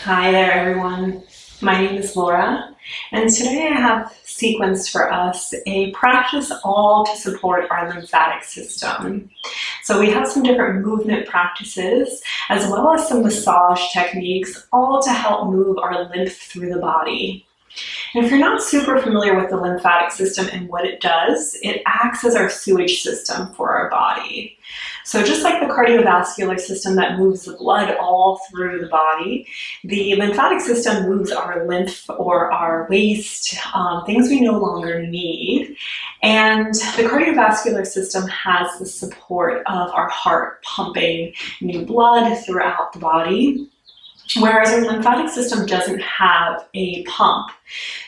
Hi there, everyone. My name is Laura, and today I have sequenced for us a practice all to support our lymphatic system. So we have some different movement practices as well as some massage techniques, all to help move our lymph through the body. And if you're not super familiar with the lymphatic system and what it does, it acts as our sewage system for our body. So just like the cardiovascular system that moves the blood all through the body, the lymphatic system moves our lymph or our waste, things we no longer need. And the cardiovascular system has the support of our heart pumping new blood throughout the body, whereas our lymphatic system doesn't have a pump.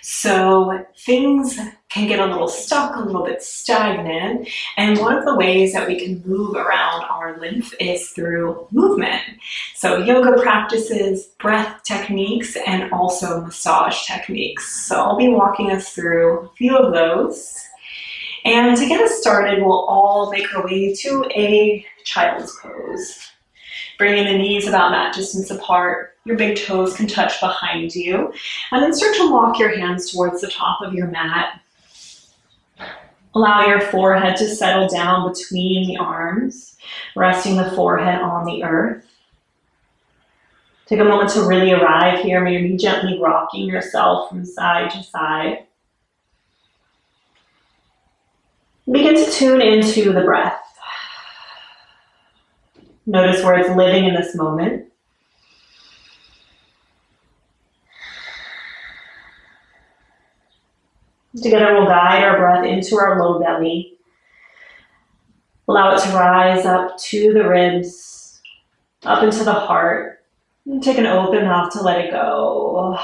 So things can get a little stuck, a little bit stagnant, and one of the ways that we can move around our lymph is through movement. So yoga practices, breath techniques, and also massage techniques. So I'll be walking us through a few of those. And to get us started, we'll all make our way to a child's pose. Bringing the knees about that distance apart, your big toes can touch behind you, and then start to walk your hands towards the top of your mat. Allow your forehead to settle down between the arms, resting the forehead on the earth. Take a moment to really arrive here, maybe gently rocking yourself from side to side. Begin to tune into the breath. Notice where it's living in this moment. Together we'll guide our breath into our low belly. Allow it to rise up to the ribs, up into the heart. And take an open mouth to let it go.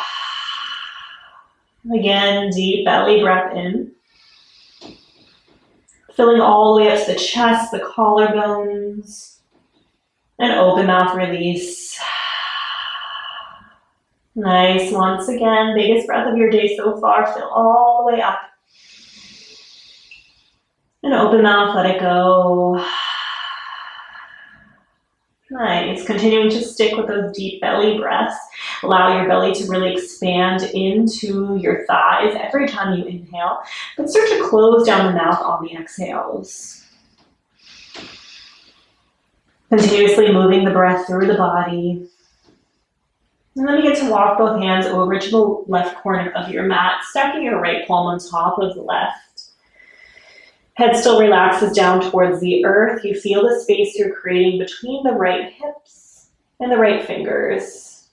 Again, deep belly breath in. Filling all the way up to the chest, the collarbones. And open mouth release. Nice. Once again, biggest breath of your day so far. Fill all the way up. And open mouth, let it go. Nice. Continuing to stick with those deep belly breaths. Allow your belly to really expand into your thighs every time you inhale, but start to close down the mouth on the exhales. Continuously moving the breath through the body. And then begin to walk both hands over to the left corner of your mat, stacking your right palm on top of the left. Head still relaxes down towards the earth. You feel the space you're creating between the right hips and the right fingers.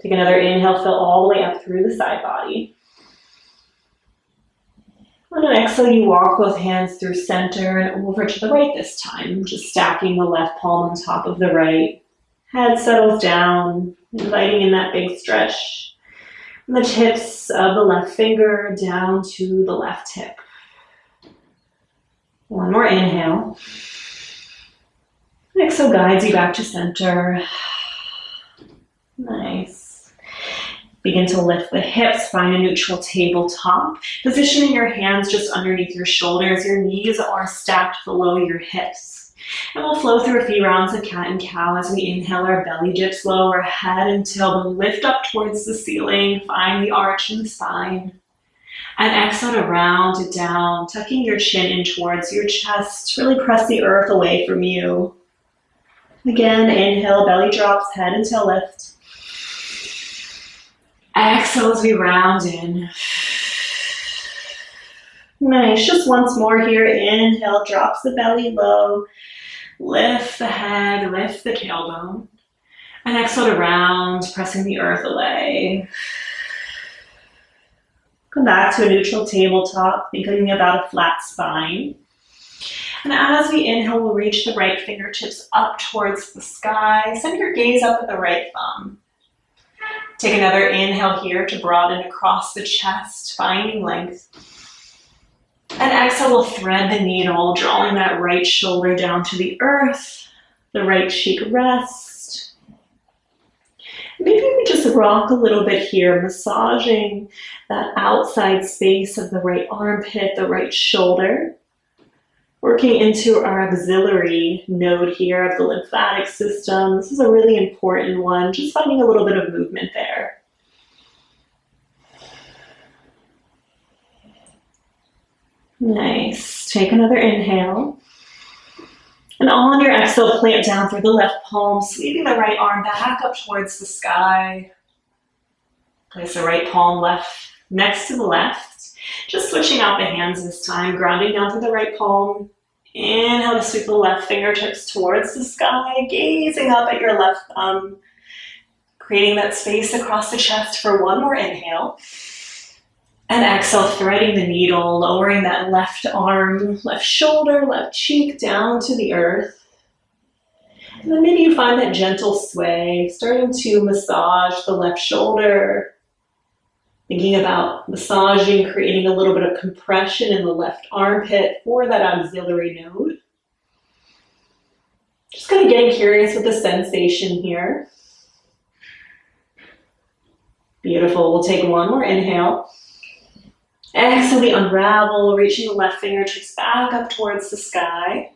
Take another inhale, fill all the way up through the side body. On an exhale, you walk both hands through center and over to the right this time, just stacking the left palm on top of the right. Head settles down, inviting in that big stretch. And the tips of the left finger down to the left hip. One more inhale. Exhale guides you back to center. Nice. Begin to lift the hips, find a neutral tabletop. Positioning your hands just underneath your shoulders. Your knees are stacked below your hips. And we'll flow through a few rounds of cat and cow as we inhale, our belly dips low overhead until we lift up towards the ceiling. Find the arch in the spine. And exhale to round it down, tucking your chin in towards your chest. Really press the earth away from you. Again, inhale, belly drops, head until lift. Exhale as we round in. Nice, just once more here. Inhale, drops the belly low. Lift the head, lift the tailbone. And exhale to round, pressing the earth away. Come back to a neutral tabletop, thinking about a flat spine. And as we inhale, we'll reach the right fingertips up towards the sky. Send your gaze up at the right thumb. Take another inhale here to broaden across the chest, finding length. And exhale, we'll thread the needle, drawing that right shoulder down to the earth, the right cheek rest. Maybe we just rock a little bit here, massaging that outside space of the right armpit, the right shoulder. Working into our auxiliary node here of the lymphatic system. This is a really important one, just finding a little bit of movement there. Nice. Take another inhale. And on your exhale, plant down through the left palm, sweeping the right arm back up towards the sky. Place the right palm left next to the left. Just switching out the hands this time, grounding down through the right palm. Inhale to sweep the left fingertips towards the sky, gazing up at your left thumb, creating that space across the chest for one more inhale. And exhale, threading the needle, lowering that left arm, left shoulder, left cheek down to the earth. And then maybe you find that gentle sway, starting to massage the left shoulder. Thinking about massaging, creating a little bit of compression in the left armpit for that auxiliary node. Just kind of getting curious with the sensation here. Beautiful. We'll take one more inhale. Exhale, we unravel, reaching the left fingertips back up towards the sky.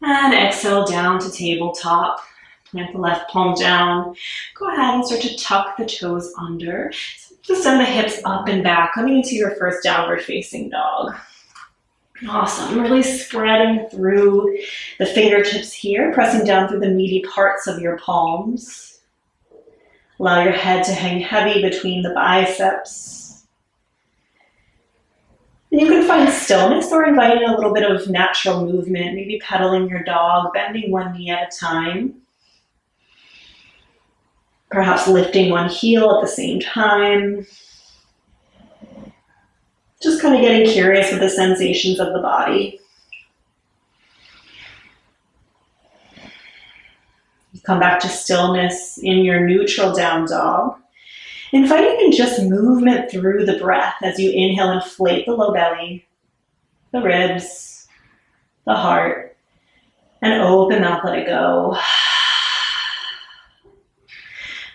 And exhale down to tabletop. Plant the left palm down. Go ahead and start to tuck the toes under. Just send the hips up and back, coming into your first downward facing dog. Awesome. Really spreading through the fingertips here, pressing down through the meaty parts of your palms. Allow your head to hang heavy between the biceps. And you can find stillness or inviting a little bit of natural movement, maybe pedaling your dog, bending one knee at a time. Perhaps lifting one heel at the same time. Just kind of getting curious with the sensations of the body. You come back to stillness in your neutral down dog. Inviting in just movement through the breath as you inhale, inflate the low belly, the ribs, the heart, and open mouth, let it go.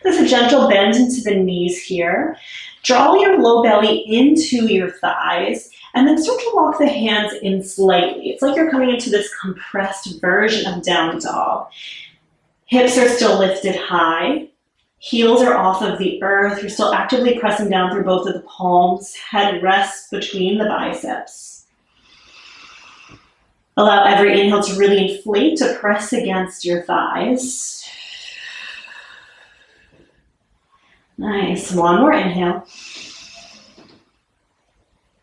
There's a gentle bend into the knees here. Draw your low belly into your thighs and then start to walk the hands in slightly. It's like you're coming into this compressed version of down dog. Hips are still lifted high. Heels are off of the earth. You're still actively pressing down through both of the palms. Head rests between the biceps. Allow every inhale to really inflate, to press against your thighs. Nice. One more inhale.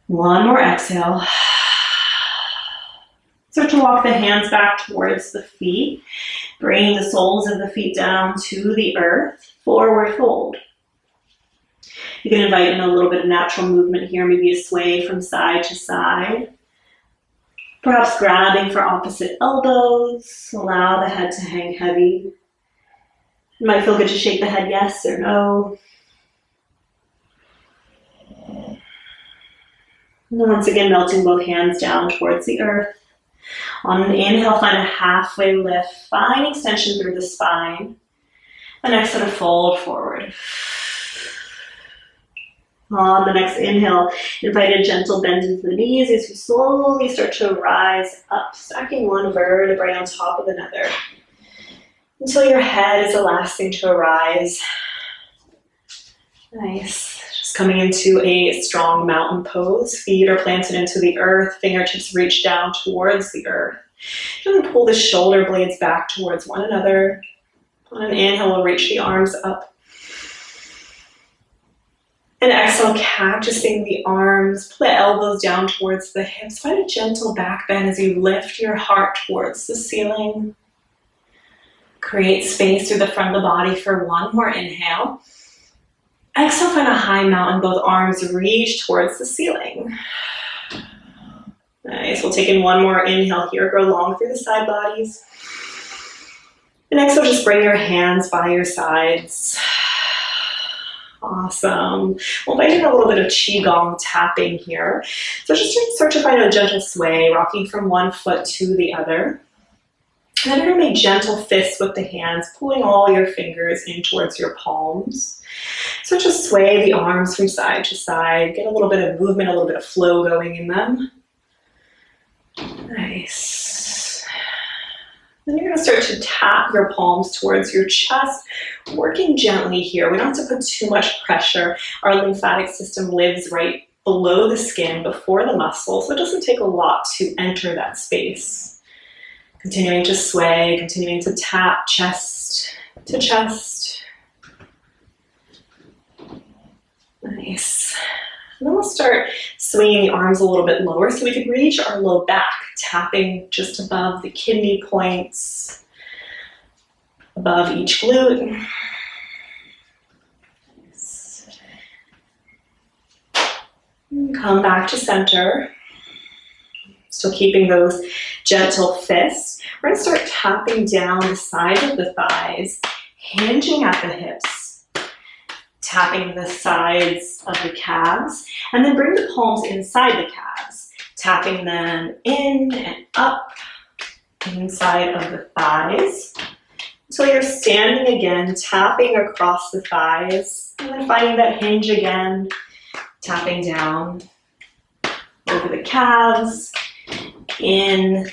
One more exhale. Start to walk the hands back towards the feet, bringing the soles of the feet down to the earth. Forward fold. You can invite in a little bit of natural movement here, maybe a sway from side to side. Perhaps grabbing for opposite elbows. Allow the head to hang heavy. It might feel good to shake the head yes or no. And then once again, melting both hands down towards the earth. On an inhale, find a halfway lift. Find extension through the spine. And exhale to fold forward. On the next inhale, invite a gentle bend into the knees as you slowly start to rise up, stacking one vertebrae on top of another, until your head is the last thing to arise. Nice. Just coming into a strong mountain pose. Feet are planted into the earth. Fingertips reach down towards the earth. And then pull the shoulder blades back towards one another. On an inhale, we'll reach the arms up. And exhale, cactusing the arms. Pull the elbows down towards the hips. Find a gentle back bend as you lift your heart towards the ceiling. Create space through the front of the body for one more inhale. Exhale, find a high mountain. Both arms reach towards the ceiling. Nice. We'll take in one more inhale here. Grow long through the side bodies. And exhale, just bring your hands by your sides. Awesome. We'll invite in a little bit of qigong tapping here. So just start to find a gentle sway, rocking from one foot to the other. And then you're going to make gentle fists with the hands, pulling all your fingers in towards your palms. So just sway the arms from side to side. Get a little bit of movement, a little bit of flow going in them. Nice. Then you're going to start to tap your palms towards your chest, working gently here. We don't have to put too much pressure. Our lymphatic system lives right below the skin, before the muscle, so it doesn't take a lot to enter that space. Continuing to sway, continuing to tap chest to chest. Nice. And then we'll start swinging the arms a little bit lower so we can reach our low back, tapping just above the kidney points, above each glute. Nice. Come back to center. Still keeping those gentle fists. We're going to start tapping down the sides of the thighs, hinging at the hips, tapping the sides of the calves, and then bring the palms inside the calves, tapping them in and up inside of the thighs. Until you're standing again, tapping across the thighs, and then finding that hinge again, tapping down over the calves, in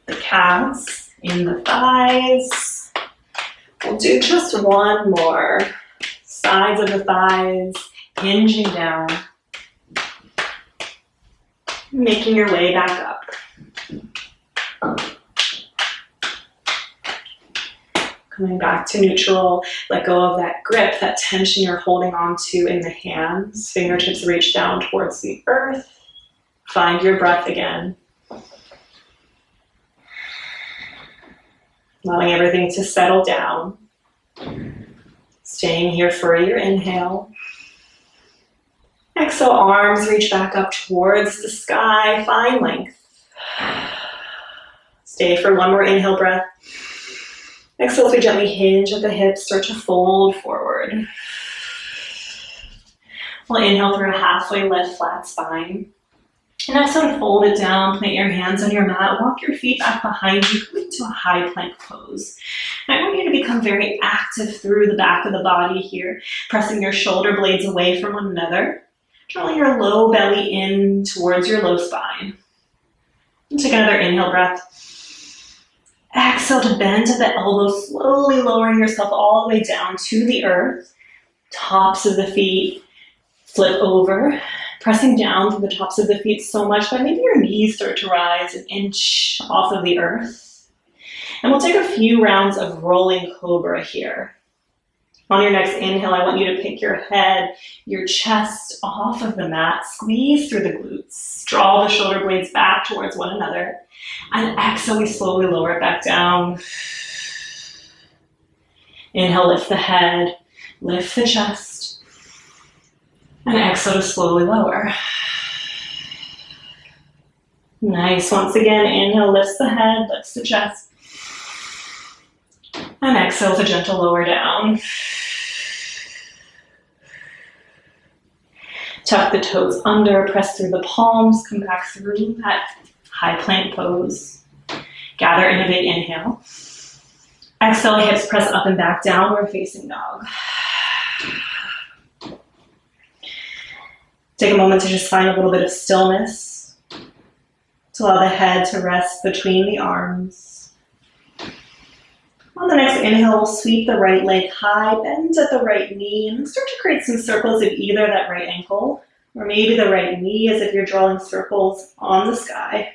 the calves, in the thighs. We'll do just one more. Sides of the thighs, hinging down, making your way back up. Coming back to neutral, let go of that grip, that tension you're holding on to in the hands. Fingertips reach down towards the earth. Find your breath again. Allowing everything to settle down. Staying here for your inhale. Exhale, arms reach back up towards the sky. Find length. Stay for one more inhale breath. Exhale as we gently hinge at the hips, start to fold forward. We'll inhale through a halfway lift, flat spine. And exhale to fold it down, plant your hands on your mat, walk your feet back behind you, come into a high plank pose. And I want you to become very active through the back of the body here, pressing your shoulder blades away from one another, drawing your low belly in towards your low spine. And take another inhale breath. Exhale to bend at the elbow, slowly lowering yourself all the way down to the earth. Tops of the feet flip over, pressing down from the tops of the feet so much that maybe your knees start to rise an inch off of the earth. And we'll take a few rounds of rolling cobra here. On your next inhale, I want you to pick your head, your chest off of the mat, squeeze through the glutes, draw the shoulder blades back towards one another, and exhale, we slowly lower it back down. Inhale, lift the head, lift the chest, and exhale to slowly lower. Nice. Once again, inhale, lifts the head, lifts the chest, and exhale to gentle lower down. Tuck the toes under, press through the palms, come back through that high plank pose. Gather in a big inhale. Exhale, hips press up and back, downward facing dog. Take a moment to just find a little bit of stillness, to allow the head to rest between the arms. On the next inhale, we'll sweep the right leg high, bend at the right knee, and start to create some circles of either that right ankle or maybe the right knee, as if you're drawing circles on the sky.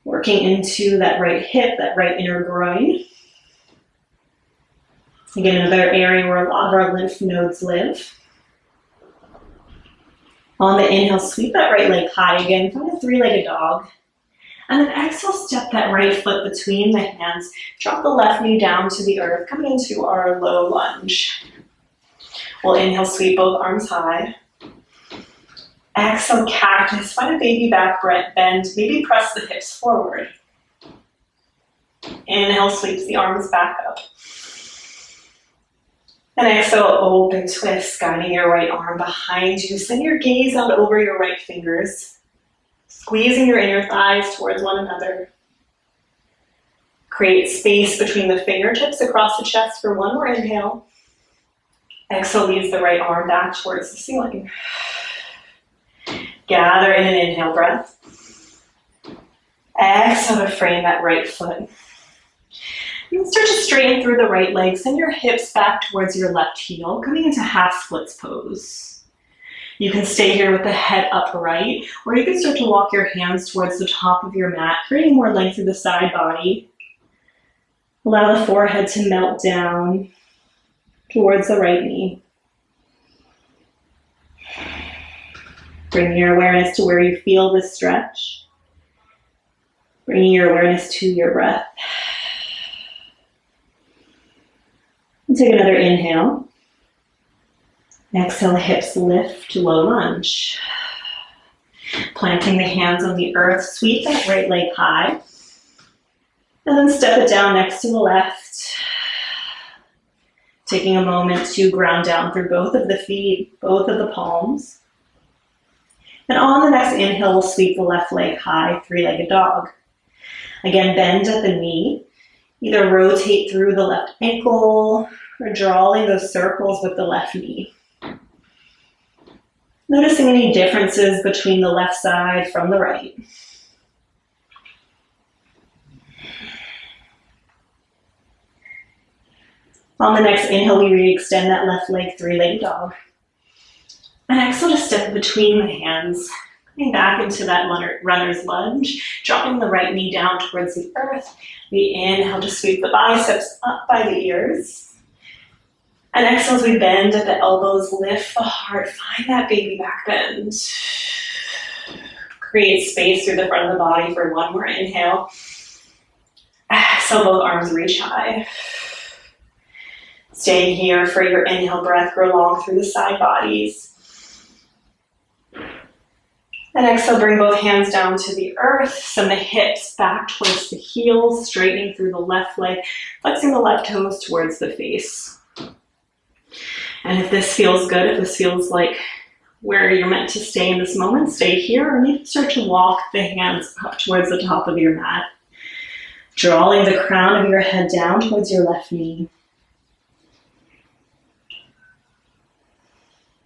Working into that right hip, that right inner groin. Again, another area where a lot of our lymph nodes live. On the inhale, sweep that right leg high again, find a three-legged dog. And then exhale, step that right foot between the hands, drop the left knee down to the earth, coming into our low lunge. We'll inhale, sweep both arms high. Exhale, cactus, find a baby back bend, maybe press the hips forward. Inhale, sweeps the arms back up. And exhale, open twist, guiding your right arm behind you. Send your gaze out over your right fingers, squeezing your inner thighs towards one another. Create space between the fingertips across the chest for one more inhale. Exhale, leads the right arm back towards the ceiling. Gather in an inhale breath. Exhale to frame that right foot. And then start to straighten through the right leg. Send your hips back towards your left heel, coming into half splits pose. You can stay here with the head upright, or you can start to walk your hands towards the top of your mat, creating more length through the side body. Allow the forehead to melt down towards the right knee. Bring your awareness to where you feel this stretch. Bringing your awareness to your breath. And take another inhale. Exhale, hips lift to low lunge. Planting the hands on the earth, sweep that right leg high. And then step it down next to the left. Taking a moment to ground down through both of the feet, both of the palms. And on the next inhale, we'll sweep the left leg high, three-legged dog. Again, bend at the knee. Either rotate through the left ankle or drawing those circles with the left knee. Noticing any differences between the left side from the right. On the next inhale, we re-extend that left leg, three-legged dog. And exhale to step between the hands, coming back into that runner's lunge, dropping the right knee down towards the earth. We inhale to sweep the biceps up by the ears. And exhale as we bend at the elbows, lift the heart, find that baby back bend. Create space through the front of the body for one more inhale. Exhale, both arms reach high. Stay here for your inhale breath, grow long through the side bodies. And exhale, bring both hands down to the earth. Send the hips back towards the heels, straightening through the left leg, flexing the left toes towards the face. And if this feels good, if this feels like where you're meant to stay in this moment, stay here, or maybe start to walk the hands up towards the top of your mat. Drawing the crown of your head down towards your left knee.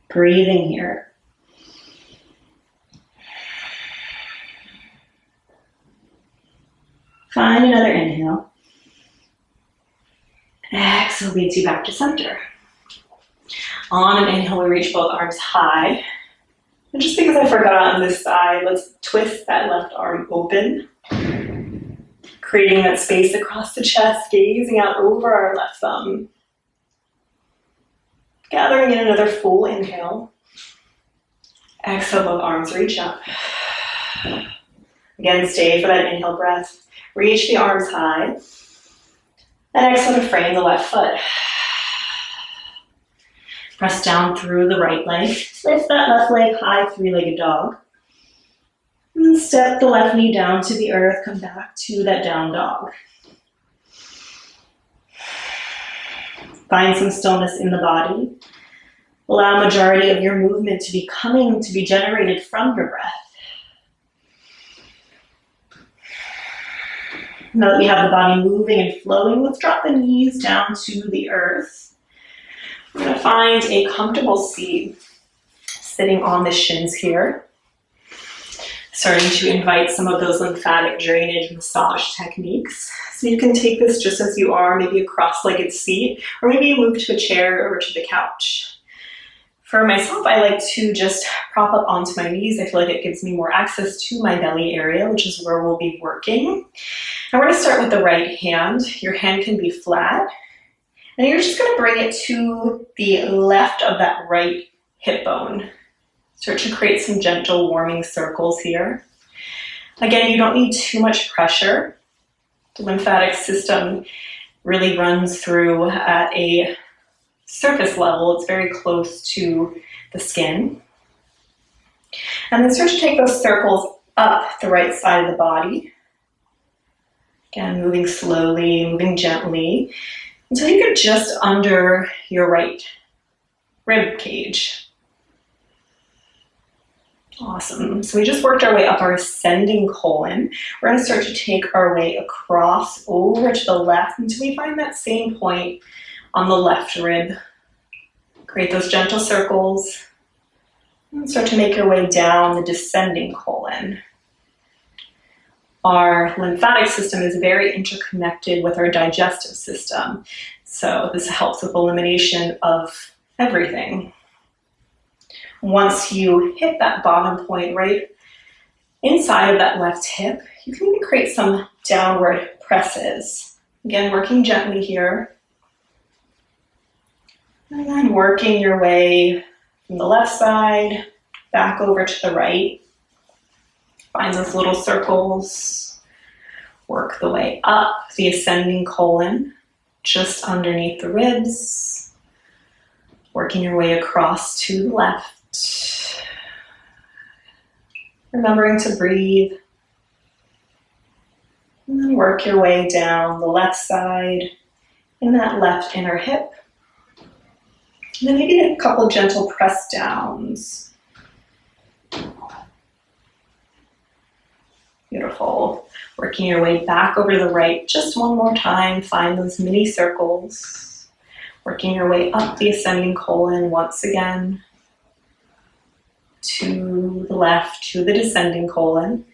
Breathing here. Find another inhale. Exhale leads you back to center. On an inhale, we reach both arms high. And just because I forgot on this side, let's twist that left arm open. Creating that space across the chest, gazing out over our left thumb. Gathering in another full inhale. Exhale, both arms reach up. Again, stay for that inhale breath. Reach the arms high. And exhale to frame the left foot. Press down through the right leg. Lift that left leg high, three-legged dog. And step the left knee down to the earth. Come back to that down dog. Find some stillness in the body. Allow majority of your movement to be generated from your breath. Now that we have the body moving and flowing, let's drop the knees down to the earth. We're going to find a comfortable seat, sitting on the shins here. Starting to invite some of those lymphatic drainage massage techniques. So you can take this just as you are, maybe a cross-legged seat, or maybe you move to a chair or to the couch. For myself, I like to just prop up onto my knees. I feel like it gives me more access to my belly area, which is where we'll be working. And we're going to start with the right hand. Your hand can be flat. And you're just going to bring it to the left of that right hip bone. Start to create some gentle warming circles here. Again, you don't need too much pressure. The lymphatic system really runs through at a surface level. It's very close to the skin. And then start to take those circles up the right side of the body. Again, moving slowly, moving gently, until you get just under your right rib cage. Awesome. So we just worked our way up our ascending colon. We're going to start to take our way across over to the left until we find that same point on the left rib. Create those gentle circles and start to make your way down the descending colon. Our lymphatic system is very interconnected with our digestive system. So this helps with elimination of everything. Once you hit that bottom point right inside of that left hip, you can even create some downward presses. Again, working gently here. And then working your way from the left side back over to the right. Find those little circles. Work the way up the ascending colon, just underneath the ribs. Working your way across to the left. Remembering to breathe. And then work your way down the left side in that left inner hip. And then maybe a couple gentle press downs. Beautiful. Working your way back over to the right just one more time. Find those mini circles. Working your way up the ascending colon once again. To the left, to the descending colon.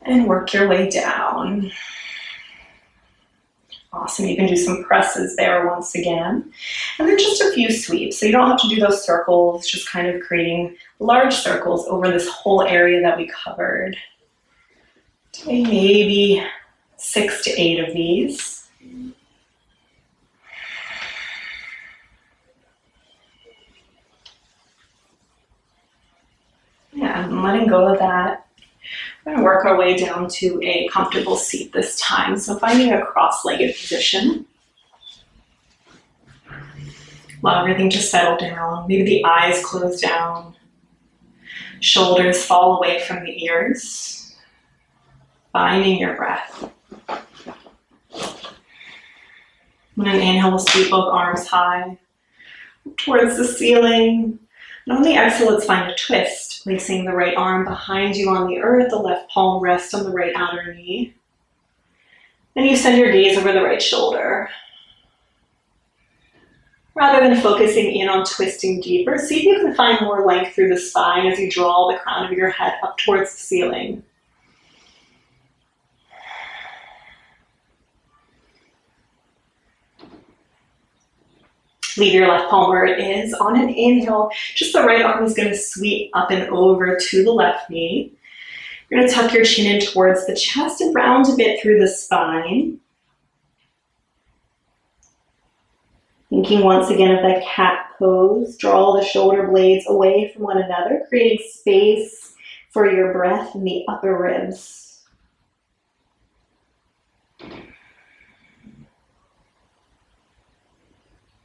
And work your way down. Awesome. You can do some presses there once again. And then just a few sweeps. So you don't have to do those circles, just kind of creating large circles over this whole area that we covered. Maybe 6 to 8 of these. Yeah, and letting go of that. We're going to work our way down to a comfortable seat this time. So finding a cross-legged position. Allow everything to settle down. Maybe the eyes close down. Shoulders fall away from the ears. Finding your breath. When I inhale, we'll sweep both arms high towards the ceiling. And on the exhale, let's find a twist, placing the right arm behind you on the earth, the left palm rests on the right outer knee. Then you send your gaze over the right shoulder. Rather than focusing in on twisting deeper, see if you can find more length through the spine as you draw the crown of your head up towards the ceiling. Leave your left palm where it is. On an inhale, just the right arm is going to sweep up and over to the left knee. You're going to tuck your chin in towards the chest and round a bit through the spine. Thinking once again of that cat pose. Draw the shoulder blades away from one another, creating space for your breath in the upper ribs.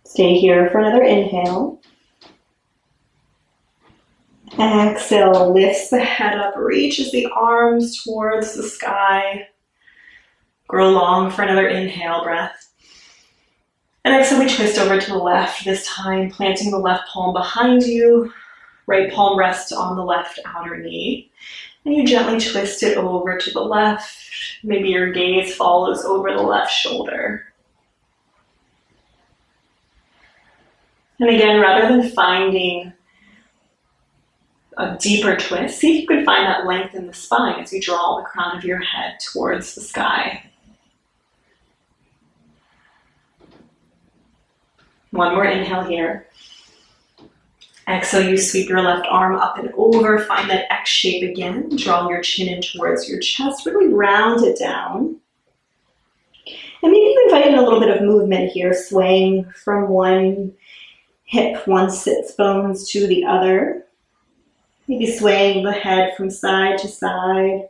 Stay here for another inhale. Exhale, lifts the head up, reaches the arms towards the sky. Grow long for another inhale breath. And exhale, we twist over to the left, this time planting the left palm behind you. Right palm rests on the left outer knee. And you gently twist it over to the left. Maybe your gaze follows over the left shoulder. And again, rather than finding a deeper twist, see if you can find that length in the spine as you draw the crown of your head towards the sky. One more inhale here. Exhale, you sweep your left arm up and over, find that X shape again. Draw your chin in towards your chest, really round it down. And maybe you invite in a little bit of movement here, swaying from one hip, one sits bones to the other. Maybe swaying the head from side to side.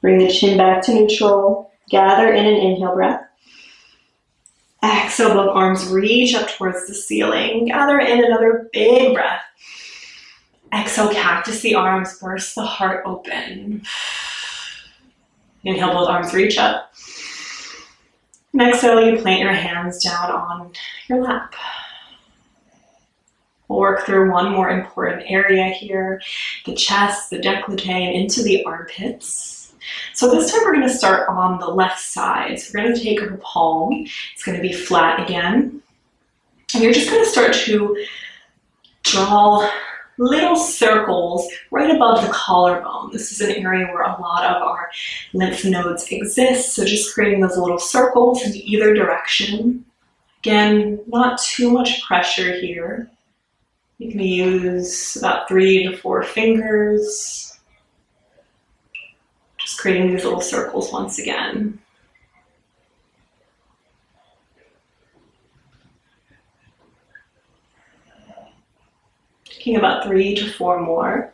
Bring the chin back to neutral. Gather in an inhale breath. Exhale, both arms reach up towards the ceiling. Gather in another big breath. Exhale, cactus the arms, burst the heart open. Inhale, both arms reach up. And exhale, you plant your hands down on your lap. We'll work through one more important area here, the chest, the décolleté, and into the armpits. So this time we're going to start on the left side. So we're going to take our palm. It's going to be flat again. And you're just going to start to draw little circles right above the collarbone. This is an area where a lot of our lymph nodes exist, so just creating those little circles in either direction. Again, not too much pressure here. You can use about 3 to 4 fingers. Just creating these little circles once again. Taking about 3 to 4 more.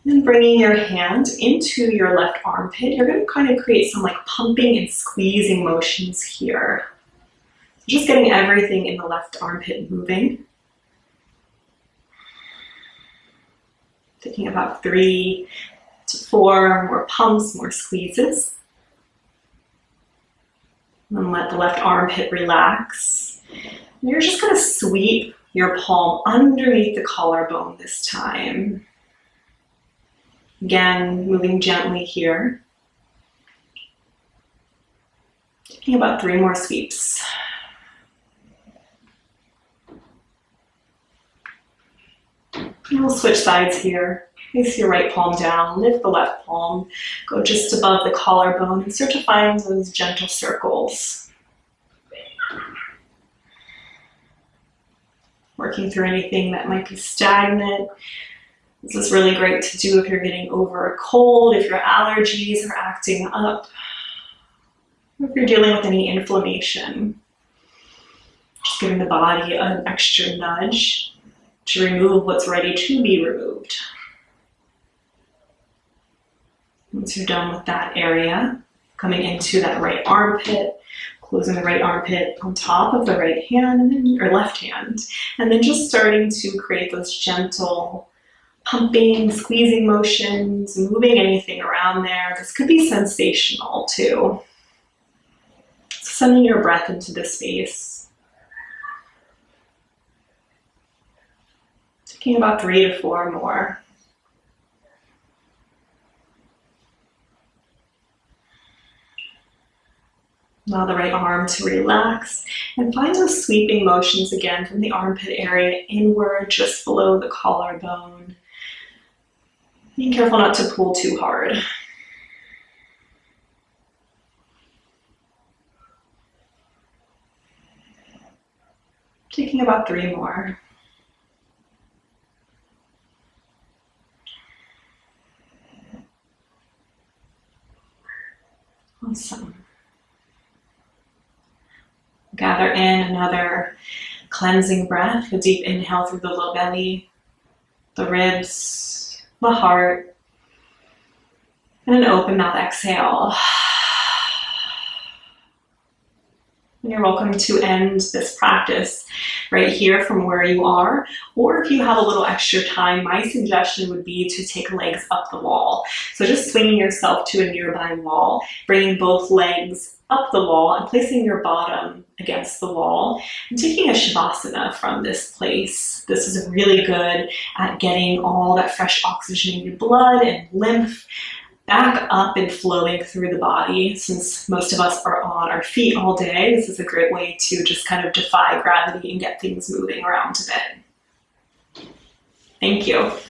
Then bringing your hand into your left armpit, you're going to kind of create some like pumping and squeezing motions here. Just getting everything in the left armpit moving. Taking about 3 to 4 more pumps, more squeezes. And then let the left armpit relax. And you're just going to sweep your palm underneath the collarbone this time. Again, moving gently here. Taking about 3 more sweeps. And we'll switch sides here. Place your right palm down, lift the left palm, go just above the collarbone and start to find those gentle circles. Working through anything that might be stagnant. This is really great to do if you're getting over a cold, if your allergies are acting up, or if you're dealing with any inflammation. Just giving the body an extra nudge to remove what's ready to be removed. Once you're done with that area, coming into that right armpit, closing the right armpit on top of the right hand or left hand, and then just starting to create those gentle pumping, squeezing motions, moving anything around there. This could be sensational too. So sending your breath into the space. Taking about 3 to 4 more. Allow the right arm to relax and find those sweeping motions again from the armpit area inward, just below the collarbone. Being careful not to pull too hard. Taking about 3 more. Awesome. Gather in another cleansing breath, a deep inhale through the low belly, the ribs, the heart, and an open mouth exhale. And you're welcome to end this practice right here from where you are, or if you have a little extra time, my suggestion would be to take legs up the wall. So just swinging yourself to a nearby wall, bringing both legs up the wall and placing your bottom against the wall and taking a shavasana from this place. This is really good at getting all that fresh oxygenated blood and lymph back up and flowing through the body. Since most of us are on our feet all day, this is a great way to just kind of defy gravity and get things moving around a bit. Thank you.